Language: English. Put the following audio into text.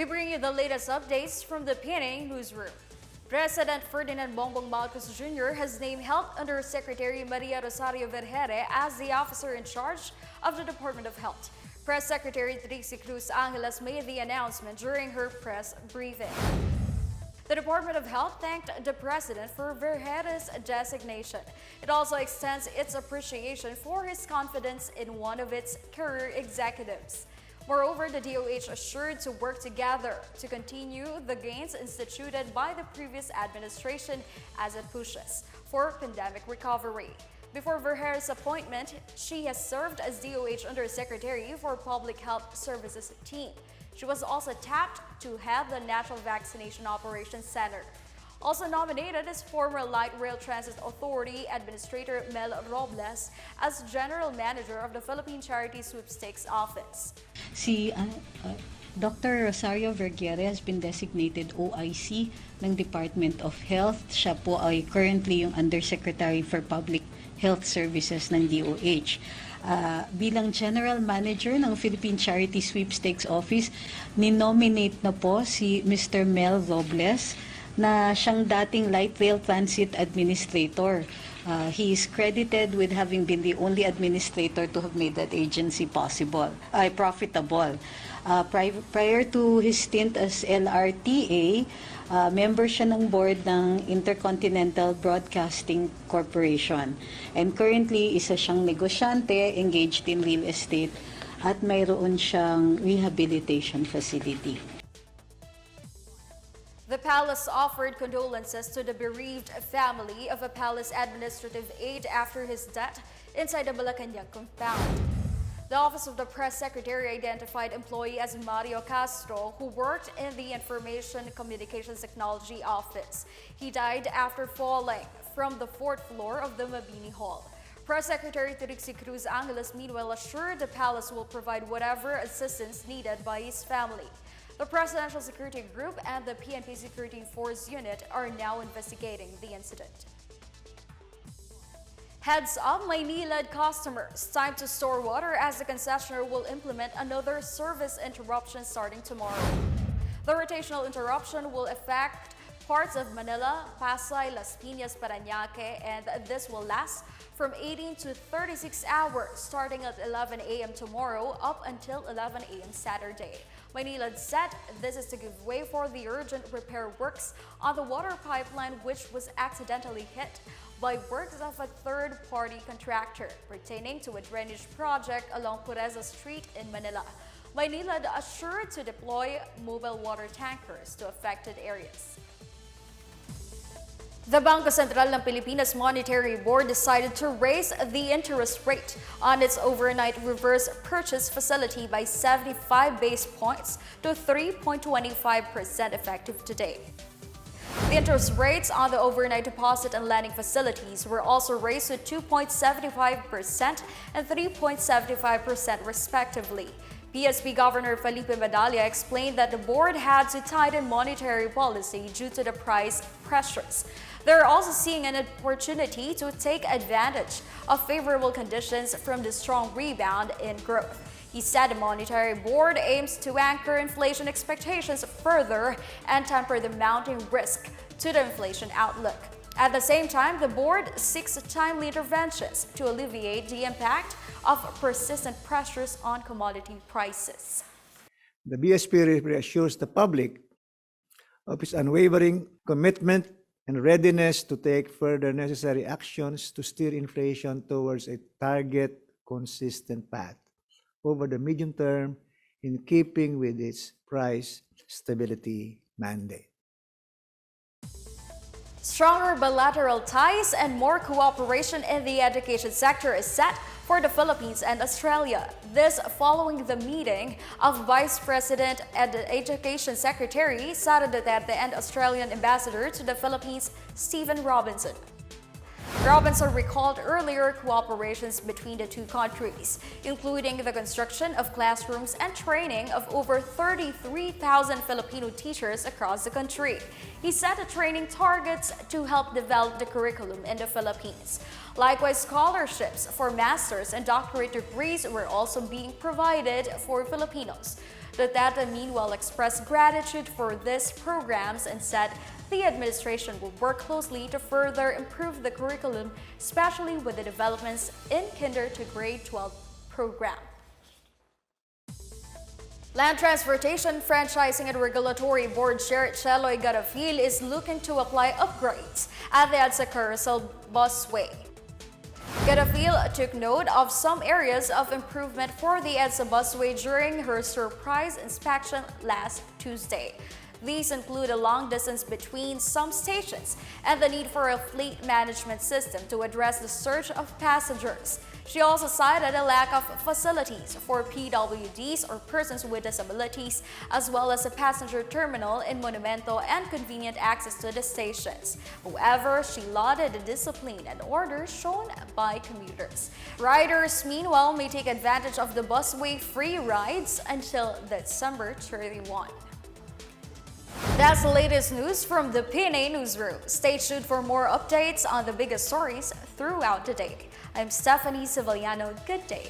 We bring you the latest updates from the Pna Newsroom. President Ferdinand Bongbong Marcos Jr. has named Health Undersecretary Maria Rosario Vergeire as the officer in charge of the Department of Health. Press Secretary Trixie Cruz Angeles made the announcement during her press briefing. The Department of Health thanked the President for Vergeire's designation. It also extends its appreciation for his confidence in one of its career executives. Moreover, the DOH assured to work together to continue the gains instituted by the previous administration as it pushes for pandemic recovery. Before Vergeire's appointment, she has served as DOH Undersecretary for Public Health Services team. She was also tapped to head the National Vaccination Operations Center. Also nominated is former Light Rail Transit Authority Administrator Mel Robles as General Manager of the Philippine Charity Sweepstakes Office. Dr. Rosario Vergeire has been designated OIC ng Department of Health. Siya po ay currently yung Undersecretary for Public Health Services ng DOH. Bilang General Manager ng Philippine Charity Sweepstakes Office, ninominate na po si Mr. Mel Robles na siyang dating Light Rail Transit Administrator. He is credited with having been the only administrator to have made that agency profitable. Prior to his stint as LRTA, member siya ng board ng Intercontinental Broadcasting Corporation. And currently, isa siyang negosyante engaged in real estate at mayroon siyang rehabilitation facility. The palace offered condolences to the bereaved family of a palace administrative aide after his death inside the Malacañang compound. The Office of the Press Secretary identified employee as Mario Castro, who worked in the Information Communications Technology Office. He died after falling from the 4th floor of the Mabini Hall. Press Secretary Trixie Cruz Angeles meanwhile assured the palace will provide whatever assistance needed by his family. The Presidential Security Group and the PNP Security Force Unit are now investigating the incident. Heads up, Maynilad customers. Time to store water as the concessionaire will implement another service interruption starting tomorrow. The rotational interruption will affect parts of Manila, Pasay, Las Piñas, Parañaque, and this will last from 18 to 36 hours starting at 11 a.m. tomorrow up until 11 a.m. Saturday. Maynilad said this is to give way for the urgent repair works on the water pipeline, which was accidentally hit by works of a third-party contractor pertaining to a drainage project along Pureza Street in Manila. Maynilad assured to deploy mobile water tankers to affected areas. The Bangko Sentral ng Pilipinas Monetary Board decided to raise the interest rate on its overnight reverse purchase facility by 75 base points to 3.25% effective today. The interest rates on the overnight deposit and lending facilities were also raised to 2.75% and 3.75% respectively. PSB Governor Felipe Medalla explained that the board had to tighten monetary policy due to the price pressures. They're also seeing an opportunity to take advantage of favorable conditions from the strong rebound in growth. He said the Monetary Board aims to anchor inflation expectations further and temper the mounting risk to the inflation outlook. At the same time, the board seeks timely interventions to alleviate the impact of persistent pressures on commodity prices. The BSP reassures the public of its unwavering commitment and readiness to take further necessary actions to steer inflation towards a target consistent path over the medium term in keeping with its price stability mandate. Stronger bilateral ties and more cooperation in the education sector is set for the Philippines and Australia. This following the meeting of Vice President and Education Secretary Sara Duterte and Australian Ambassador to the Philippines, Stephen Robinson. Robinson recalled earlier cooperations between the two countries, including the construction of classrooms and training of over 33,000 Filipino teachers across the country. He set the training targets to help develop the curriculum in the Philippines. Likewise, scholarships for master's and doctorate degrees were also being provided for Filipinos. Duterte meanwhile expressed gratitude for these programs and said the administration will work closely to further improve the curriculum, especially with the developments in kinder to grade 12 program. Land Transportation Franchising and Regulatory Board Chair Cheloy Garafil is looking to apply upgrades at the EDSA Carousel Busway. Garafil took note of some areas of improvement for the EDSA Busway during her surprise inspection last Tuesday. These include a long distance between some stations and the need for a fleet management system to address the surge of passengers. She also cited a lack of facilities for PWDs or persons with disabilities, as well as a passenger terminal in Monumento and convenient access to the stations. However, she lauded the discipline and order shown by commuters. Riders, meanwhile, may take advantage of the busway free rides until December 31. That's the latest news from the Pna Newsroom. Stay tuned for more updates on the biggest stories throughout the day. I'm Stephanie Civiliano. Good day.